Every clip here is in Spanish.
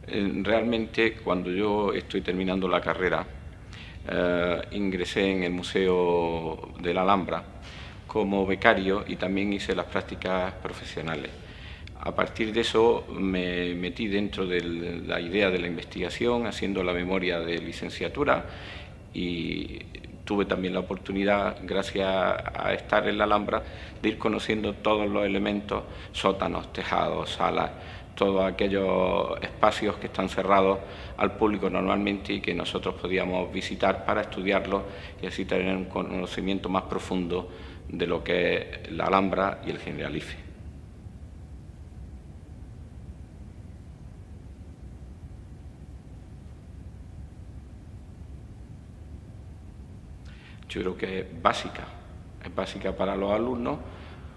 Realmente, cuando yo estoy terminando la carrera, ingresé en el Museo de la Alhambra como becario y también hice las prácticas profesionales. A partir de eso me metí dentro de la idea de la investigación, haciendo la memoria de licenciatura, y tuve también la oportunidad, gracias a estar en la Alhambra, de ir conociendo todos los elementos: sótanos, tejados, salas, todos aquellos espacios que están cerrados al público normalmente y que nosotros podíamos visitar para estudiarlos y así tener un conocimiento más profundo de lo que es la Alhambra y el Generalife. Yo creo que es básica para los alumnos,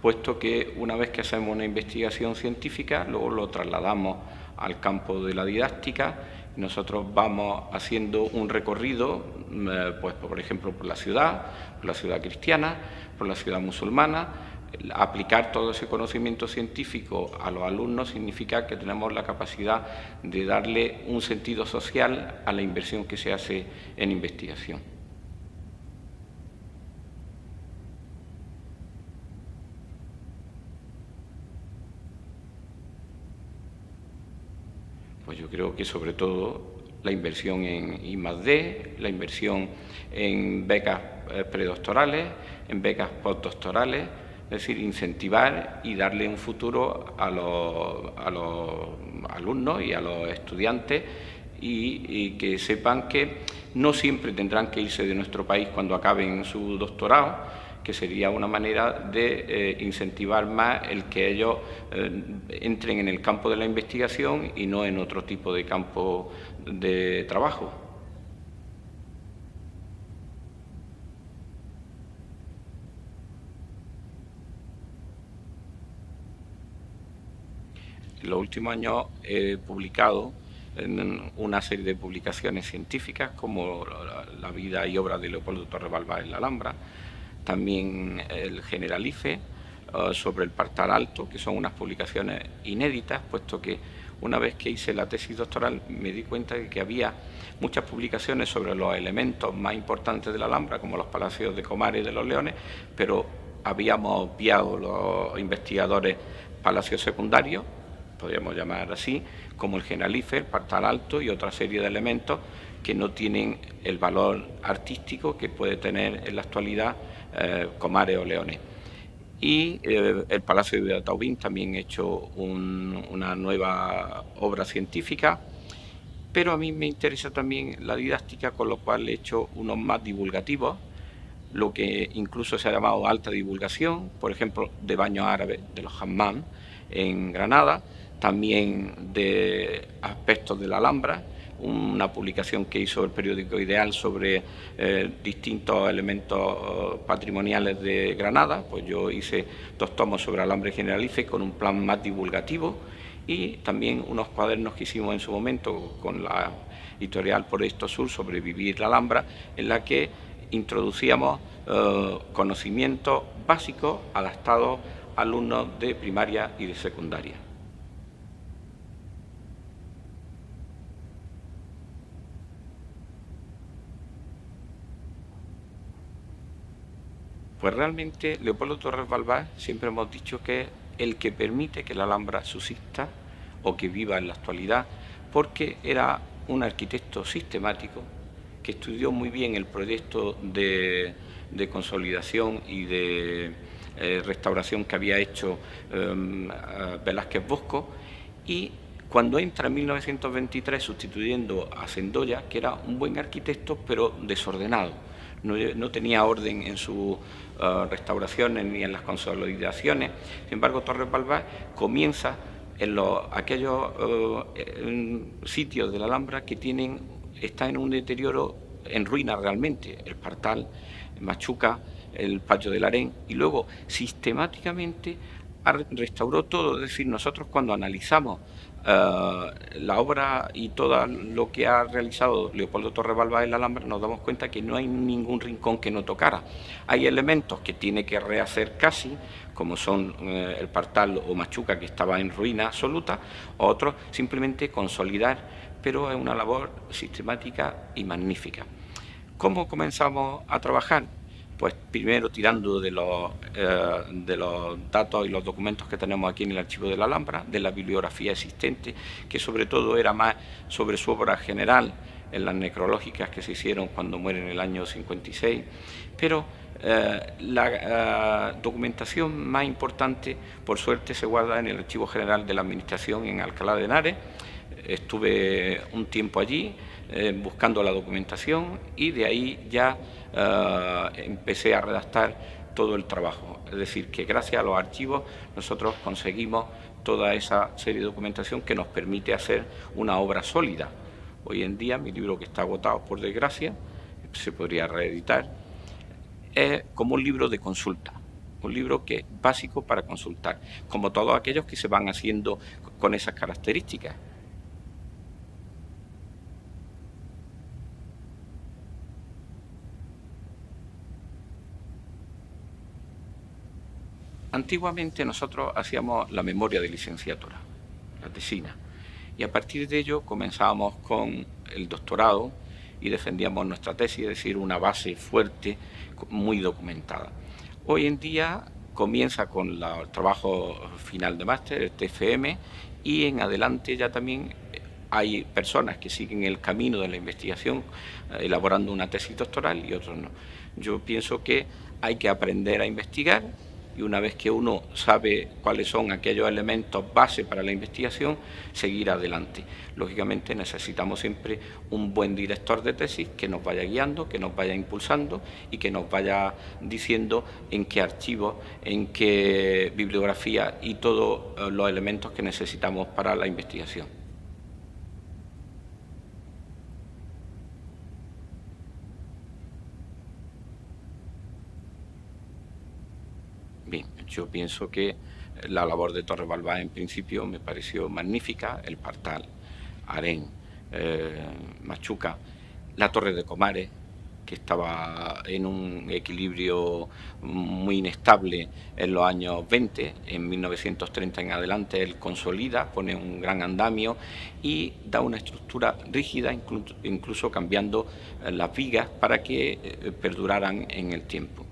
puesto que una vez que hacemos una investigación científica, luego lo trasladamos al campo de la didáctica y nosotros vamos haciendo un recorrido, pues por ejemplo por la ciudad cristiana, por la ciudad musulmana. Aplicar todo ese conocimiento científico a los alumnos significa que tenemos la capacidad de darle un sentido social a la inversión que se hace en investigación. Pues yo creo que sobre todo la inversión en I+D, la inversión en becas predoctorales, en becas postdoctorales, es decir, incentivar y darle un futuro a los alumnos y a los estudiantes y que sepan que no siempre tendrán que irse de nuestro país cuando acaben su doctorado, que sería una manera de incentivar más el que ellos entren en el campo de la investigación y no en otro tipo de campo de trabajo. En los últimos años he publicado en una serie de publicaciones científicas, como la vida y obra de Leopoldo Torres Balbás en la Alhambra, también el Generalife, sobre el Partal Alto, que son unas publicaciones inéditas, puesto que una vez que hice la tesis doctoral me di cuenta de que había muchas publicaciones sobre los elementos más importantes de la Alhambra, como los palacios de Comares y de los Leones, pero habíamos obviado los investigadores palacios secundarios, podríamos llamar así, como el Generalife, el Partal Alto y otra serie de elementos que no tienen el valor artístico que puede tener en la actualidad Comares o Leones. Y el Palacio de Taubín también ha hecho una nueva obra científica, pero a mí me interesa también la didáctica, con lo cual he hecho unos más divulgativos, lo que incluso se ha llamado alta divulgación, por ejemplo, de baños árabes de los hammam en Granada, también de aspectos de la Alhambra, una publicación que hizo el periódico Ideal sobre distintos elementos patrimoniales de Granada. Pues yo hice 2 tomos sobre Alhambra y Generalife con un plan más divulgativo, y también unos cuadernos que hicimos en su momento con la editorial Proyecto Sur sobre Vivir la Alhambra, en la que introducíamos conocimientos básicos adaptados a alumnos de primaria y de secundaria. Pues realmente Leopoldo Torres Balbás siempre hemos dicho que es el que permite que la Alhambra subsista o que viva en la actualidad, porque era un arquitecto sistemático que estudió muy bien el proyecto de consolidación y de restauración que había hecho Velázquez Bosco, y cuando entra en 1923 sustituyendo a Sendoya, que era un buen arquitecto pero desordenado, no tenía orden en sus restauraciones ni en las consolidaciones. Sin embargo, Torres Balbás comienza en aquellos sitios de la Alhambra que están en un deterioro, en ruinas realmente: el Partal, el Machuca, el Patio del Harén, y luego sistemáticamente restauró todo. Es decir, nosotros cuando analizamos la obra y todo lo que ha realizado Leopoldo Torres Balbás en la Alhambra, nos damos cuenta que no hay ningún rincón que no tocara. Hay elementos que tiene que rehacer casi, como son el Partal o Machuca, que estaba en ruina absoluta, o otros simplemente consolidar, pero es una labor sistemática y magnífica. ¿Cómo comenzamos a trabajar? Pues primero tirando de los datos y los documentos que tenemos aquí en el archivo de la Alhambra, de la bibliografía existente, que sobre todo era más sobre su obra general, en las necrológicas que se hicieron cuando muere en el año 56, pero la documentación más importante, por suerte, se guarda en el Archivo General de la Administración en Alcalá de Henares. Estuve un tiempo allí buscando la documentación y de ahí ya empecé a redactar todo el trabajo. Es decir, que gracias a los archivos nosotros conseguimos toda esa serie de documentación que nos permite hacer una obra sólida. Hoy en día mi libro, que está agotado por desgracia, se podría reeditar, es como un libro de consulta, un libro que es básico para consultar, como todos aquellos que se van haciendo con esas características. Antiguamente nosotros hacíamos la memoria de licenciatura, la tesina, y a partir de ello comenzábamos con el doctorado y defendíamos nuestra tesis, es decir, una base fuerte, muy documentada. Hoy en día comienza con el trabajo final de máster, el TFM, y en adelante ya también hay personas que siguen el camino de la investigación elaborando una tesis doctoral y otros no. Yo pienso que hay que aprender a investigar, y una vez que uno sabe cuáles son aquellos elementos base para la investigación, seguir adelante. Lógicamente necesitamos siempre un buen director de tesis que nos vaya guiando, que nos vaya impulsando y que nos vaya diciendo en qué archivos, en qué bibliografía y todos los elementos que necesitamos para la investigación. Bien, yo pienso que la labor de Torres Balbás en principio me pareció magnífica, el Partal, Harén, Machuca, la Torre de Comares, que estaba en un equilibrio muy inestable en los años 20, en 1930 en adelante él consolida, pone un gran andamio y da una estructura rígida, incluso cambiando las vigas para que perduraran en el tiempo.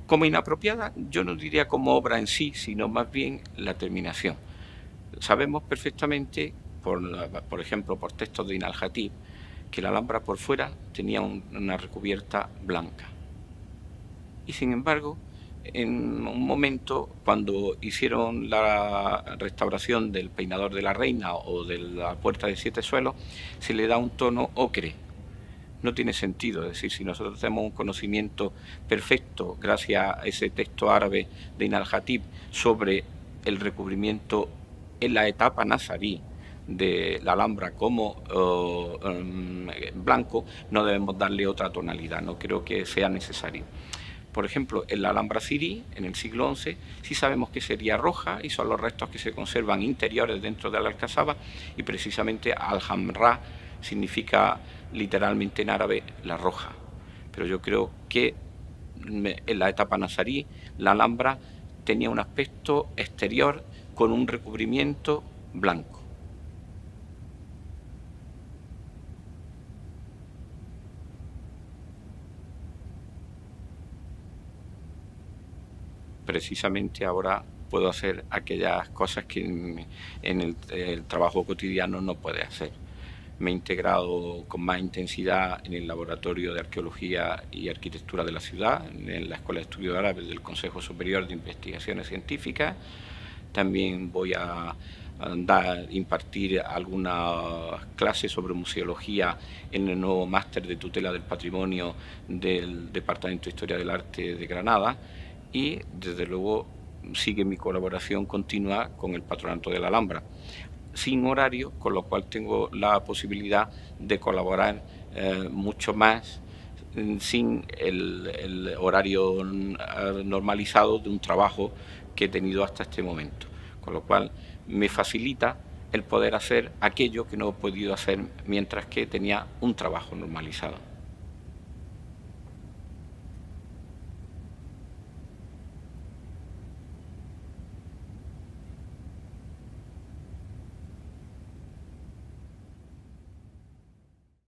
Como inapropiada, yo no diría como obra en sí, sino más bien la terminación. Sabemos perfectamente, por ejemplo, por textos de Inal-Jatib, que la Alhambra por fuera tenía una recubierta blanca. Y sin embargo, en un momento, cuando hicieron la restauración del peinador de la reina o de la puerta de 7 suelos, se le da un tono ocre. No tiene sentido, es decir, si nosotros tenemos un conocimiento perfecto, gracias a ese texto árabe de Inal-Jatib, sobre el recubrimiento en la etapa nazarí de la Alhambra como blanco, no debemos darle otra tonalidad, no creo que sea necesario. Por ejemplo, en la Alhambra sirí, en el siglo XI, sí sabemos que sería roja y son los restos que se conservan interiores dentro de la alcazaba, y precisamente Al-Hamra significa literalmente en árabe la roja. Pero yo creo que en la etapa nazarí la Alhambra tenía un aspecto exterior con un recubrimiento blanco. Precisamente ahora puedo hacer aquellas cosas que en el trabajo cotidiano no puede hacer. Me he integrado con más intensidad en el Laboratorio de Arqueología y Arquitectura de la ciudad, en la Escuela de Estudios Árabes del Consejo Superior de Investigaciones Científicas. También voy a impartir algunas clases sobre museología en el nuevo máster de tutela del patrimonio del Departamento de Historia del Arte de Granada, y desde luego sigue mi colaboración continua con el Patronato de la Alhambra, sin horario, con lo cual tengo la posibilidad de colaborar mucho más sin el horario normalizado de un trabajo que he tenido hasta este momento, con lo cual me facilita el poder hacer aquello que no he podido hacer mientras que tenía un trabajo normalizado.